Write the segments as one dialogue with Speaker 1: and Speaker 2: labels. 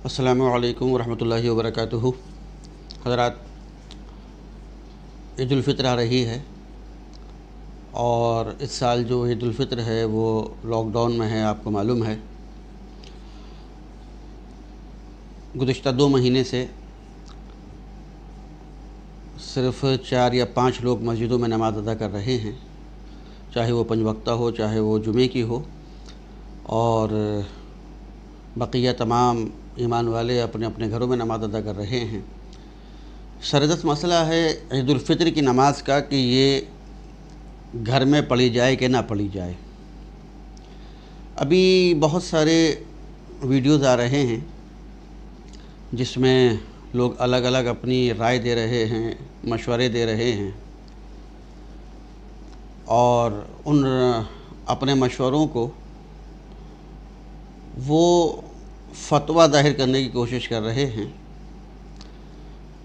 Speaker 1: السلام علیکم ورحمۃ اللہ وبرکاتہ۔ حضرات، عید الفطر آ رہی ہے اور اس سال جو عید الفطر ہے وہ لاک ڈاؤن میں ہے، آپ کو معلوم ہے۔ گزشتہ 2 مہینے سے صرف 4 یا 5 لوگ مسجدوں میں نماز ادا کر رہے ہیں، چاہے وہ 5 وقتہ ہو، چاہے وہ جمعے کی ہو، اور بقیہ تمام ایمان والے اپنے اپنے گھروں میں نماز ادا کر رہے ہیں۔ سردست مسئلہ ہے عید الفطر کی نماز کا کہ یہ گھر میں پڑھی جائے کہ نہ پڑھی جائے۔ ابھی بہت سارے ویڈیوز آ رہے ہیں جس میں لوگ الگ الگ اپنی رائے دے رہے ہیں، مشورے دے رہے ہیں، اور ان اپنے مشوروں کو وہ فتویٰ ظاہر کرنے کی کوشش کر رہے ہیں۔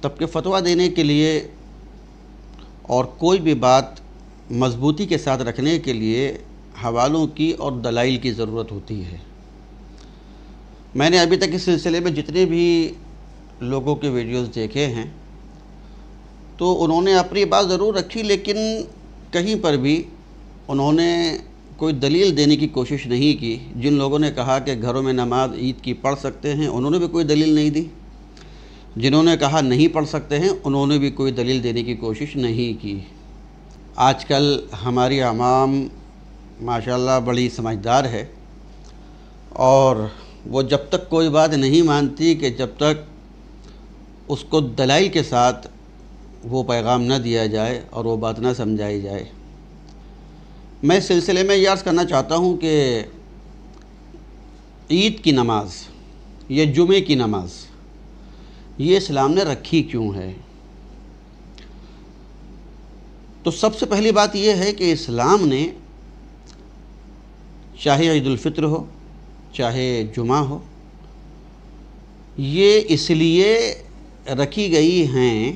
Speaker 1: تب کہ فتویٰ دینے کے لیے اور کوئی بھی بات مضبوطی کے ساتھ رکھنے کے لیے حوالوں کی اور دلائل کی ضرورت ہوتی ہے۔ میں نے ابھی تک اس سلسلے میں جتنے بھی لوگوں کے ویڈیوز دیکھے ہیں تو انہوں نے اپنی بات ضرور رکھی، لیکن کہیں پر بھی انہوں نے کوئی دلیل دینے کی کوشش نہیں کی۔ جن لوگوں نے کہا کہ گھروں میں نماز عید کی پڑھ سکتے ہیں، انہوں نے بھی کوئی دلیل نہیں دی۔ جنہوں نے کہا نہیں پڑھ سکتے ہیں، انہوں نے بھی کوئی دلیل دینے کی کوشش نہیں کی۔ آج کل ہماری عوام ماشاءاللہ بڑی سمجھدار ہے، اور وہ جب تک کوئی بات نہیں مانتی کہ جب تک اس کو دلائل کے ساتھ وہ پیغام نہ دیا جائے اور وہ بات نہ سمجھائی جائے۔ میں اس سلسلے میں یہ عرض کرنا چاہتا ہوں کہ عید کی نماز یا جمعے کی نماز یہ اسلام نے رکھی کیوں ہے؟ تو سب سے پہلی بات یہ ہے کہ اسلام نے چاہے عید الفطر ہو، چاہے جمعہ ہو، یہ اس لیے رکھی گئی ہیں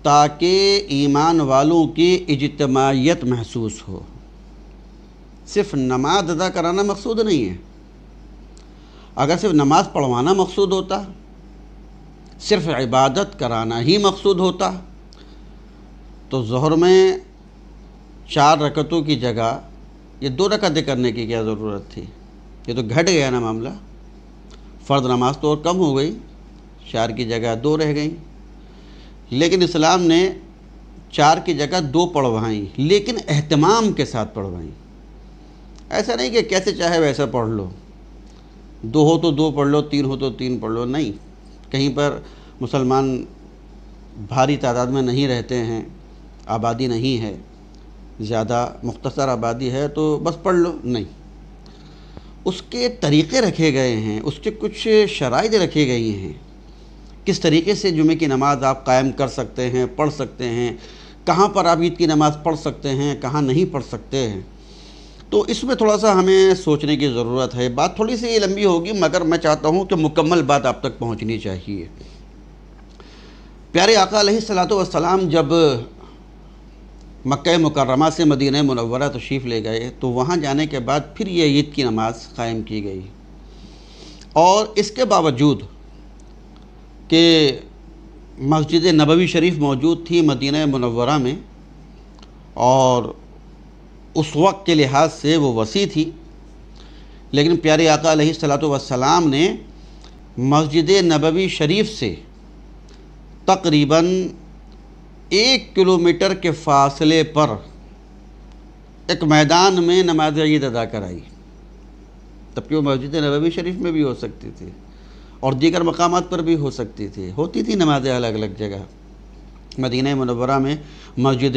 Speaker 1: تاکہ ایمان والوں کی اجتماعیت محسوس ہو۔ صرف نماز ادا کرانا مقصود نہیں ہے۔ اگر صرف نماز پڑھوانا مقصود ہوتا، صرف عبادت کرانا ہی مقصود ہوتا، تو ظہر میں 4 رکعتوں کی جگہ یہ 2 رکعتیں کرنے کی کیا ضرورت تھی؟ یہ تو گھٹ گیا نا معاملہ۔ فرض نماز تو اور کم ہو گئی، 4 کی جگہ 2 رہ گئیں، لیکن اسلام نے 4 کی جگہ 2 پڑھوائیں، لیکن اہتمام کے ساتھ پڑھوائیں۔ ایسا نہیں کہ کیسے چاہے ویسا پڑھ لو، 2 ہو تو 2 پڑھ لو، 3 ہو تو 3 پڑھ لو، نہیں۔ کہیں پر مسلمان بھاری تعداد میں نہیں رہتے ہیں، آبادی نہیں ہے، زیادہ مختصر آبادی ہے تو بس پڑھ لو، نہیں۔ اس کے طریقے رکھے گئے ہیں، اس کے کچھ شرائط رکھی گئی ہیں، کس طریقے سے جمعے کی نماز آپ قائم کر سکتے ہیں، پڑھ سکتے ہیں، کہاں پر آپ عید کی نماز پڑھ سکتے ہیں، کہاں نہیں پڑھ سکتے ہیں۔ تو اس میں تھوڑا سا ہمیں سوچنے کی ضرورت ہے۔ بات تھوڑی سی لمبی ہوگی، مگر میں چاہتا ہوں کہ مکمل بات آپ تک پہنچنی چاہیے۔ پیارے آقا علیہ الصلوۃ والسلام جب مکہ مکرمہ سے مدینہ منورہ تشریف لے گئے تو وہاں جانے کے بعد پھر یہ عید کی نماز قائم کی گئی، اور اس کے باوجود کہ مسجد نبوی شریف موجود تھی مدینہ منورہ میں، اور اس وقت کے لحاظ سے وہ وسیع تھی، لیکن پیارے آقا علیہ الصلوۃ والسلام نے مسجد نبوی شریف سے تقریباً 1 کلومیٹر کے فاصلے پر ایک میدان میں نماز عید ادا کرائی۔ تب کہ وہ مسجد نبوی شریف میں بھی ہو سکتی تھی اور دیگر مقامات پر بھی ہو سکتی تھی، ہوتی تھی نمازیں الگ الگ جگہ۔ مدینہ منورہ میں مسجد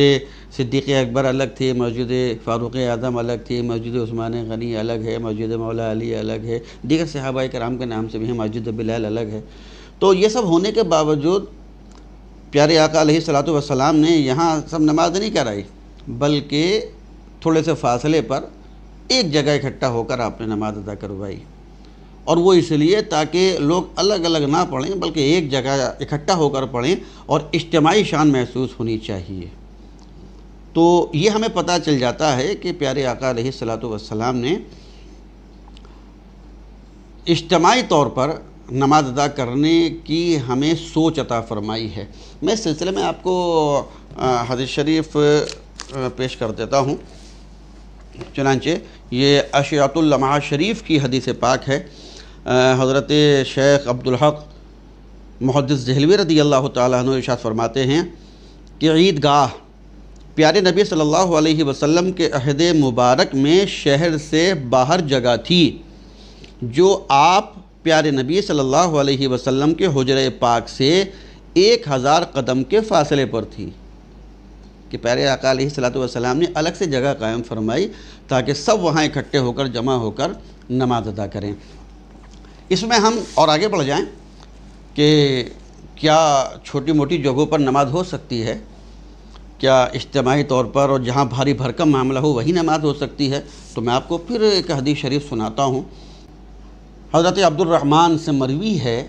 Speaker 1: صدیق اکبر الگ تھی، مسجد فاروق اعظم الگ تھی، مسجد عثمان غنی الگ ہے، مسجد مولا علی الگ ہے، دیگر صحابہ کرام کے نام سے بھی ہے، مسجد بلال الگ ہے۔ تو یہ سب ہونے کے باوجود پیارے آقا علیہ الصلوۃ والسلام نے یہاں سب نماز نہیں کرائی، بلکہ تھوڑے سے فاصلے پر ایک جگہ اکٹھا ہو کر آپ نے نماز ادا کروائی، اور وہ اس لیے تاکہ لوگ الگ الگ نہ پڑھیں بلکہ ایک جگہ اکٹھا ہو کر پڑھیں، اور اجتماعی شان محسوس ہونی چاہیے۔ تو یہ ہمیں پتہ چل جاتا ہے کہ پیارے آقا علیہ الصلوۃ والسلام نے اجتماعی طور پر نماز ادا کرنے کی ہمیں سوچ عطا فرمائی ہے۔ میں اس سلسلے میں آپ کو حدیث شریف پیش کر دیتا ہوں۔ چنانچہ یہ اشعۃ اللمعات شریف کی حدیث پاک ہے۔ حضرت شیخ عبدالحق محدث دہلوی رضی اللہ تعالیٰ عنہ ارشاد فرماتے ہیں کہ عیدگاہ پیارے نبی صلی اللہ علیہ وسلم کے عہد مبارک میں شہر سے باہر جگہ تھی جو آپ پیارے نبی صلی اللہ علیہ وسلم کے حجرہ پاک سے 1000 قدم کے فاصلے پر تھی، کہ پیارے آقا علیہ الصلوۃ والسلام نے الگ سے جگہ قائم فرمائی تاکہ سب وہاں اکٹھے ہو کر جمع ہو کر نماز ادا کریں۔ اس میں ہم اور آگے بڑھ جائیں کہ کیا چھوٹی موٹی جگہوں پر نماز ہو سکتی ہے، کیا اجتماعی طور پر اور جہاں بھاری بھرکم معاملہ ہو وہی نماز ہو سکتی ہے؟ تو میں آپ کو پھر ایک حدیث شریف سناتا ہوں۔ حضرت عبد الرحمن سے مروی ہے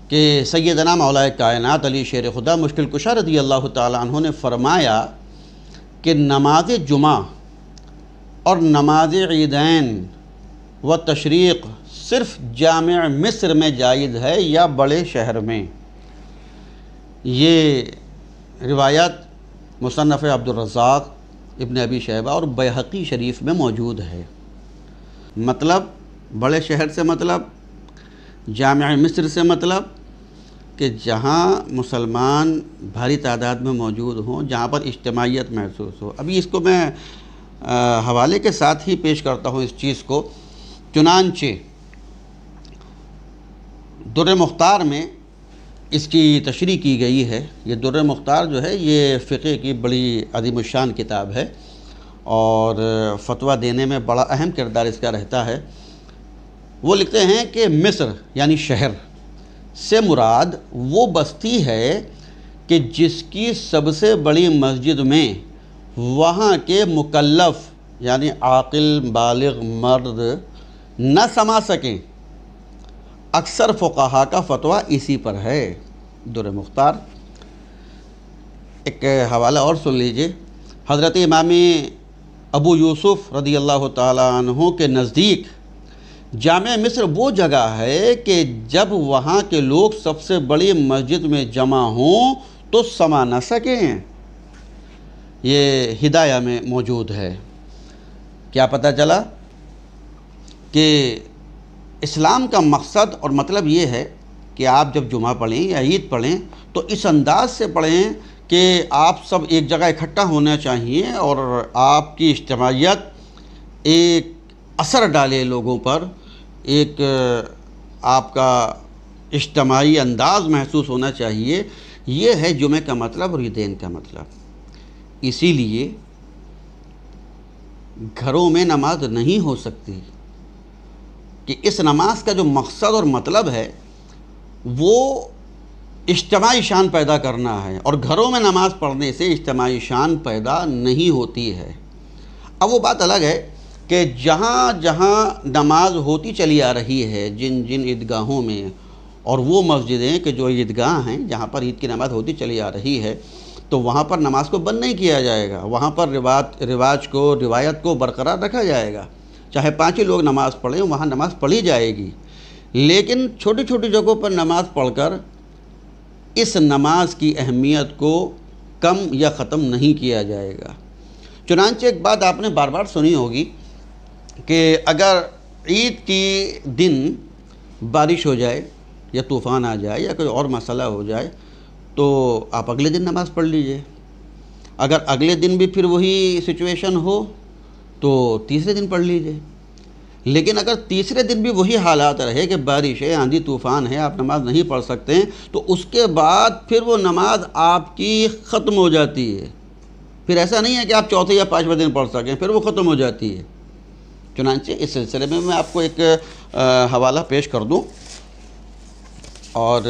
Speaker 1: کہ سیدنا مولا کائنات علی شیر خدا مشکل کشا رضی اللہ تعالیٰ عنہ نے فرمایا کہ نماز جمعہ اور نماز عیدین و تشریق صرف جامع مصر میں جائز ہے یا بڑے شہر میں۔ یہ روایت مصنف عبد الرزاق ابن ابی شیبہ اور بیہقی شریف میں موجود ہے۔ مطلب بڑے شہر سے مطلب جامع مصر سے مطلب کہ جہاں مسلمان بھاری تعداد میں موجود ہوں، جہاں پر اجتماعیت محسوس ہو۔ ابھی اس کو میں حوالے کے ساتھ ہی پیش کرتا ہوں اس چیز کو۔ چنانچہ در مختار میں اس کی تشریح کی گئی ہے۔ یہ در مختار جو ہے یہ فقہ کی بڑی عظیم الشان کتاب ہے اور فتویٰ دینے میں بڑا اہم کردار اس کا رہتا ہے۔ وہ لکھتے ہیں کہ مصر یعنی شہر سے مراد وہ بستی ہے کہ جس کی سب سے بڑی مسجد میں وہاں کے مکلف یعنی عاقل بالغ مرد نہ سما سکیں۔ اکثر فقہا کا فتویٰ اسی پر ہے۔ در مختار۔ ایک حوالہ اور سن لیجئے۔ حضرت امام ابو یوسف رضی اللہ تعالیٰ عنہ کے نزدیک جامع مصر وہ جگہ ہے کہ جب وہاں کے لوگ سب سے بڑی مسجد میں جمع ہوں تو سما نہ سکیں۔ یہ ہدایہ میں موجود ہے۔ کیا پتہ چلا کہ اسلام کا مقصد اور مطلب یہ ہے کہ آپ جب جمعہ پڑھیں یا عید پڑھیں تو اس انداز سے پڑھیں کہ آپ سب ایک جگہ اکٹھا ہونا چاہیے اور آپ کی اجتماعیت ایک اثر ڈالے لوگوں پر، ایک آپ کا اجتماعی انداز محسوس ہونا چاہیے۔ یہ ہے جمعہ کا مطلب اور عیدین کا مطلب۔ اسی لیے گھروں میں نماز نہیں ہو سکتی کہ اس نماز کا جو مقصد اور مطلب ہے وہ اجتماعی شان پیدا کرنا ہے، اور گھروں میں نماز پڑھنے سے اجتماعی شان پیدا نہیں ہوتی ہے۔ اب وہ بات الگ ہے کہ جہاں جہاں نماز ہوتی چلی آ رہی ہے، جن جن عیدگاہوں میں، اور وہ مسجدیں کہ جو عیدگاہ ہیں جہاں پر عید کی نماز ہوتی چلی آ رہی ہے، تو وہاں پر نماز کو بند نہیں کیا جائے گا، وہاں پر رواج کو، روایت کو برقرار رکھا جائے گا۔ چاہے 5 ہی لوگ نماز پڑھیں وہاں نماز پڑھی جائے گی، لیکن چھوٹی چھوٹی جگہوں پر نماز پڑھ کر اس نماز کی اہمیت کو کم یا ختم نہیں کیا جائے گا۔ چنانچہ ایک بات آپ نے بار بار سنی ہوگی کہ اگر عید کی دن بارش ہو جائے یا طوفان آ جائے یا کوئی اور مسئلہ ہو جائے تو آپ اگلے دن نماز پڑھ لیجئے۔ اگر اگلے دن بھی پھر وہی سچویشن ہو تو تیسرے دن پڑھ لیجئے۔ لیکن اگر تیسرے دن بھی وہی حالات رہے کہ بارش ہے، آندھی طوفان ہے، آپ نماز نہیں پڑھ سکتے ہیں، تو اس کے بعد پھر وہ نماز آپ کی ختم ہو جاتی ہے۔ پھر ایسا نہیں ہے کہ آپ چوتھے یا 5ویں دن پڑھ سکیں، پھر وہ ختم ہو جاتی ہے۔ چنانچہ اس سلسلے میں آپ کو ایک حوالہ پیش کر دوں، اور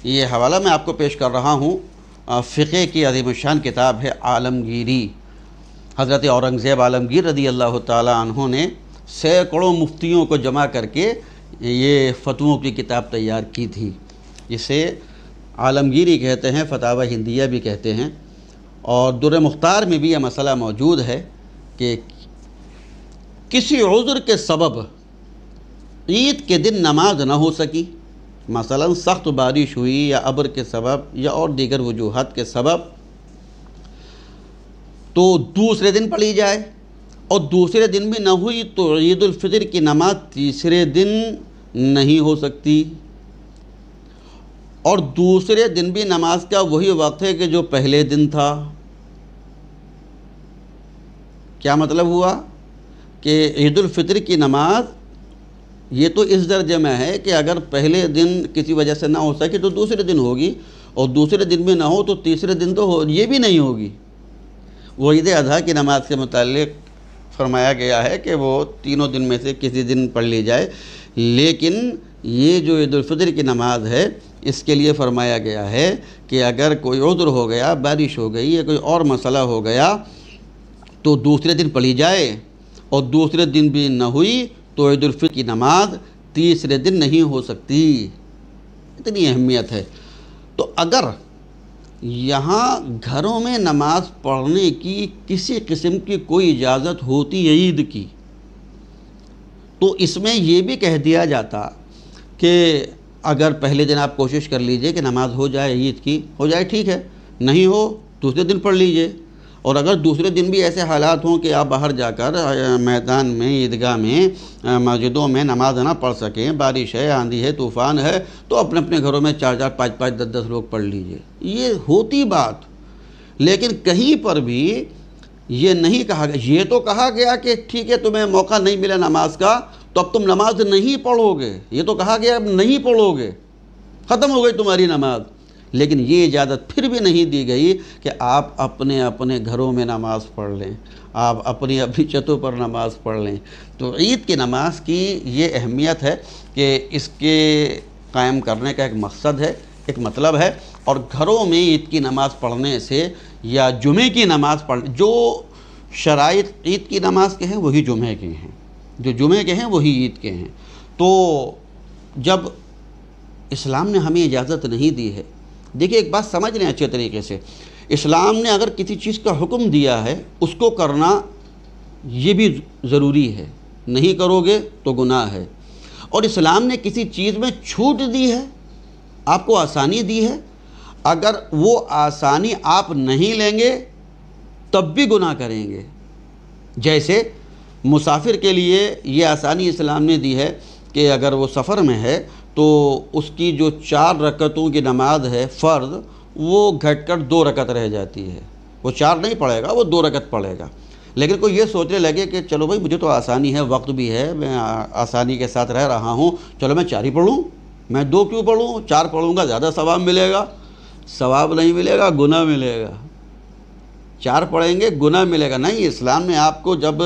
Speaker 1: یہ حوالہ میں آپ کو پیش کر رہا ہوں فقہ کی عظیم الشان کتاب ہے عالمگیری۔ حضرت اورنگزیب عالمگیر رضی اللہ تعالیٰ عنہ نے سینکڑوں مفتیوں کو جمع کر کے یہ فتووں کی کتاب تیار کی تھی، جسے عالمگیری کہتے ہیں، فتاوی ہندیہ بھی کہتے ہیں۔ اور در مختار میں بھی یہ مسئلہ موجود ہے کہ کسی عذر کے سبب عید کے دن نماز نہ ہو سکی، مثلا سخت بارش ہوئی یا ابر کے سبب یا اور دیگر وجوہات کے سبب، تو دوسرے دن پڑھی جائے، اور دوسرے دن بھی نہ ہوئی تو عید الفطر کی نماز تیسرے دن نہیں ہو سکتی، اور دوسرے دن بھی نماز کا وہی وقت ہے کہ جو پہلے دن تھا۔ کیا مطلب ہوا کہ عید الفطر کی نماز یہ تو اس درجے میں ہے کہ اگر پہلے دن کسی وجہ سے نہ ہو سکے تو دوسرے دن ہوگی، اور دوسرے دن بھی نہ ہو تو تیسرے دن تو یہ بھی نہیں ہوگی۔ وہ عید اضحیٰ کی نماز کے متعلق فرمایا گیا ہے کہ وہ تینوں دن میں سے کسی دن پڑھ لی جائے، لیکن یہ جو عید الفطر کی نماز ہے اس کے لیے فرمایا گیا ہے کہ اگر کوئی عذر ہو گیا، بارش ہو گئی یا کوئی اور مسئلہ ہو گیا تو دوسرے دن پڑھی جائے، اور دوسرے دن بھی نہ ہوئی تو عید الفطر کی نماز تیسرے دن نہیں ہو سکتی۔ اتنی اہمیت ہے۔ تو اگر یہاں گھروں میں نماز پڑھنے کی کسی قسم کی کوئی اجازت ہوتی عید کی، تو اس میں یہ بھی کہہ دیا جاتا کہ اگر پہلے دن آپ کوشش کر لیجئے کہ نماز ہو جائے، عید کی ہو جائے، ٹھیک ہے، نہیں ہو دوسرے دن پڑھ لیجئے، اور اگر دوسرے دن بھی ایسے حالات ہوں کہ آپ باہر جا کر میدان میں، عیدگاہ میں، مسجدوں میں نماز نہ پڑھ سکیں، بارش ہے، آندھی ہے، طوفان ہے، تو اپنے اپنے گھروں میں 4 4 5 5 10 10 لوگ پڑھ لیجئے۔ یہ ہوتی بات، لیکن کہیں پر بھی یہ نہیں کہا گیا۔ یہ تو کہا گیا کہ ٹھیک ہے تمہیں موقع نہیں ملا نماز کا تو اب تم نماز نہیں پڑھو گے، یہ تو کہا گیا اب نہیں پڑھو گے، ختم ہو گئی تمہاری نماز، لیکن یہ اجازت پھر بھی نہیں دی گئی کہ آپ اپنے اپنے گھروں میں نماز پڑھ لیں، آپ اپنی اپنی چھتوں پر نماز پڑھ لیں۔ تو عید کی نماز کی یہ اہمیت ہے کہ اس کے قائم کرنے کا ایک مقصد ہے، ایک مطلب ہے، اور گھروں میں عید کی نماز پڑھنے سے یا جمعے کی نماز پڑھنے، جو شرائط عید کی نماز کے ہیں وہی جمعے کے ہیں، جو جمعے کے ہیں وہی عید کے ہیں۔ تو جب اسلام نے ہمیں اجازت نہیں دی ہے، دیکھیں ایک بات سمجھ لیں اچھے طریقے سے، اسلام نے اگر کسی چیز کا حکم دیا ہے اس کو کرنا یہ بھی ضروری ہے، نہیں کرو گے تو گناہ ہے، اور اسلام نے کسی چیز میں چھوٹ دی ہے، آپ کو آسانی دی ہے، اگر وہ آسانی آپ نہیں لیں گے تب بھی گناہ کریں گے۔ جیسے مسافر کے لیے یہ آسانی اسلام نے دی ہے کہ اگر وہ سفر میں ہے تو اس کی جو 4 رکعتوں کی نماز ہے فرض، وہ گھٹ کر 2 رکعت رہ جاتی ہے، وہ 4 نہیں پڑھے گا، وہ 2 رکعت پڑھے گا۔ لیکن کوئی یہ سوچنے لگے کہ چلو بھائی مجھے تو آسانی ہے، وقت بھی ہے، میں آسانی کے ساتھ رہ رہا ہوں، چلو میں 4 ہی پڑھوں، میں 2 کیوں پڑھوں، 4 پڑھوں گا زیادہ ثواب ملے گا۔ ثواب نہیں ملے گا، گناہ ملے گا۔ 4 پڑھیں گے گناہ ملے گا، نہیں، اسلام نے آپ کو جب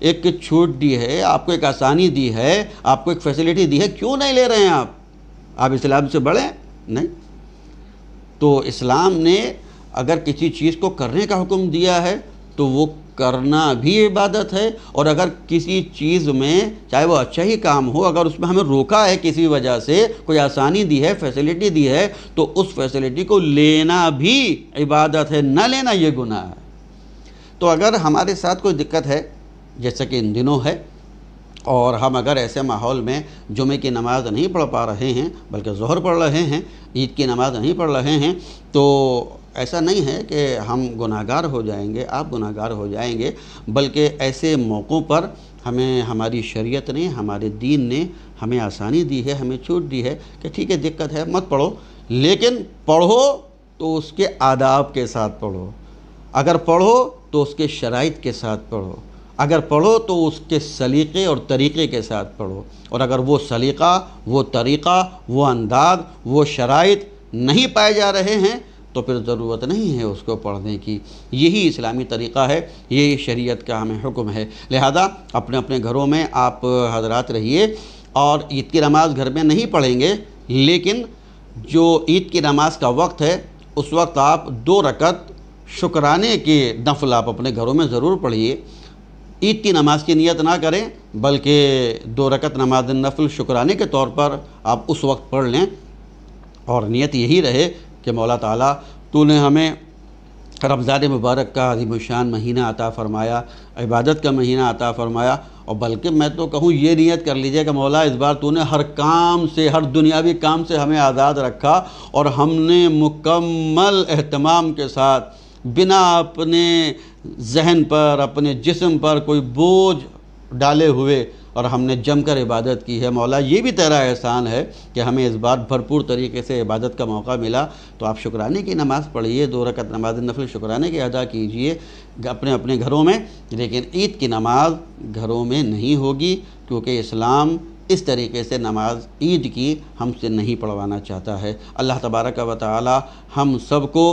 Speaker 1: ایک چھوٹ دی ہے، آپ کو ایک آسانی دی ہے، آپ کو ایک فیسلٹی دی ہے، کیوں نہیں لے رہے ہیں آپ اسلام سے بڑھیں؟ نہیں۔ تو اسلام نے اگر کسی چیز کو کرنے کا حکم دیا ہے تو وہ کرنا بھی عبادت ہے، اور اگر کسی چیز میں چاہے وہ اچھا ہی کام ہو، اگر اس میں ہمیں روکا ہے کسی وجہ سے، کوئی آسانی دی ہے، فیسلٹی دی ہے، تو اس فیسلٹی کو لینا بھی عبادت ہے، نہ لینا یہ گناہ ہے۔ تو اگر ہمارے ساتھ کوئی دقت ہے جیسا کہ ان دنوں ہے، اور ہم اگر ایسے ماحول میں جمعے کی نماز نہیں پڑھ پا رہے ہیں بلکہ ظہر پڑھ رہے ہیں، عید کی نماز نہیں پڑھ رہے ہیں، تو ایسا نہیں ہے کہ ہم گناہگار ہو جائیں گے، آپ گناہگار ہو جائیں گے، بلکہ ایسے موقعوں پر ہمیں ہماری شریعت نے، ہمارے دین نے ہمیں آسانی دی ہے، ہمیں چھوٹ دی ہے کہ ٹھیک ہے دقت ہے مت پڑھو، لیکن پڑھو تو اس کے آداب کے ساتھ پڑھو، اگر پڑھو تو اس کے شرائط کے ساتھ پڑھو، اگر پڑھو تو اس کے سلیقے اور طریقے کے ساتھ پڑھو، اور اگر وہ سلیقہ، وہ طریقہ، وہ انداز، وہ شرائط نہیں پائے جا رہے ہیں تو پھر ضرورت نہیں ہے اس کو پڑھنے کی۔ یہی اسلامی طریقہ ہے، یہی شریعت کا ہمیں حکم ہے۔ لہذا اپنے اپنے گھروں میں آپ حضرات رہیے، اور عید کی نماز گھر میں نہیں پڑھیں گے، لیکن جو عید کی نماز کا وقت ہے اس وقت آپ 2 رکعت شکرانے کے نفل آپ اپنے گھروں میں ضرور پڑھیے۔ عید کی نماز کی نیت نہ کریں بلکہ 2 رکعت نماز نفل شکرانے کے طور پر آپ اس وقت پڑھ لیں، اور نیت یہی رہے کہ مولا تعالیٰ تو نے ہمیں رمضان مبارک کا عظیم الشان مہینہ عطا فرمایا، عبادت کا مہینہ عطا فرمایا، اور بلکہ میں تو کہوں یہ نیت کر لیجئے کہ مولا اس بار تو نے ہر کام سے، ہر دنیاوی کام سے ہمیں آزاد رکھا، اور ہم نے مکمل اہتمام کے ساتھ بنا اپنے ذہن پر، اپنے جسم پر کوئی بوجھ ڈالے ہوئے، اور ہم نے جم کر عبادت کی ہے۔ مولا یہ بھی تیرا احسان ہے کہ ہمیں اس بار بھرپور طریقے سے عبادت کا موقع ملا، تو آپ شکرانے کی نماز پڑھیے، 2 رکعت نماز نفل شکرانے کی ادا کیجئے اپنے اپنے گھروں میں، لیکن عید کی نماز گھروں میں نہیں ہوگی، کیونکہ اسلام اس طریقے سے نماز عید کی ہم سے نہیں پڑھوانا چاہتا ہے۔ اللہ تبارک و تعالی ہم سب کو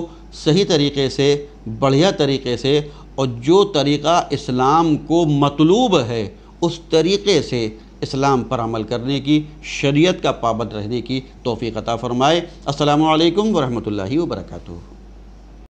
Speaker 1: صحیح طریقے سے، بڑھیا طریقے سے، اور جو طریقہ اسلام کو مطلوب ہے اس طریقے سے اسلام پر عمل کرنے کی، شریعت کا پابند رہنے کی توفیق عطا فرمائے۔ السلام علیکم ورحمۃ اللہ وبرکاتہ۔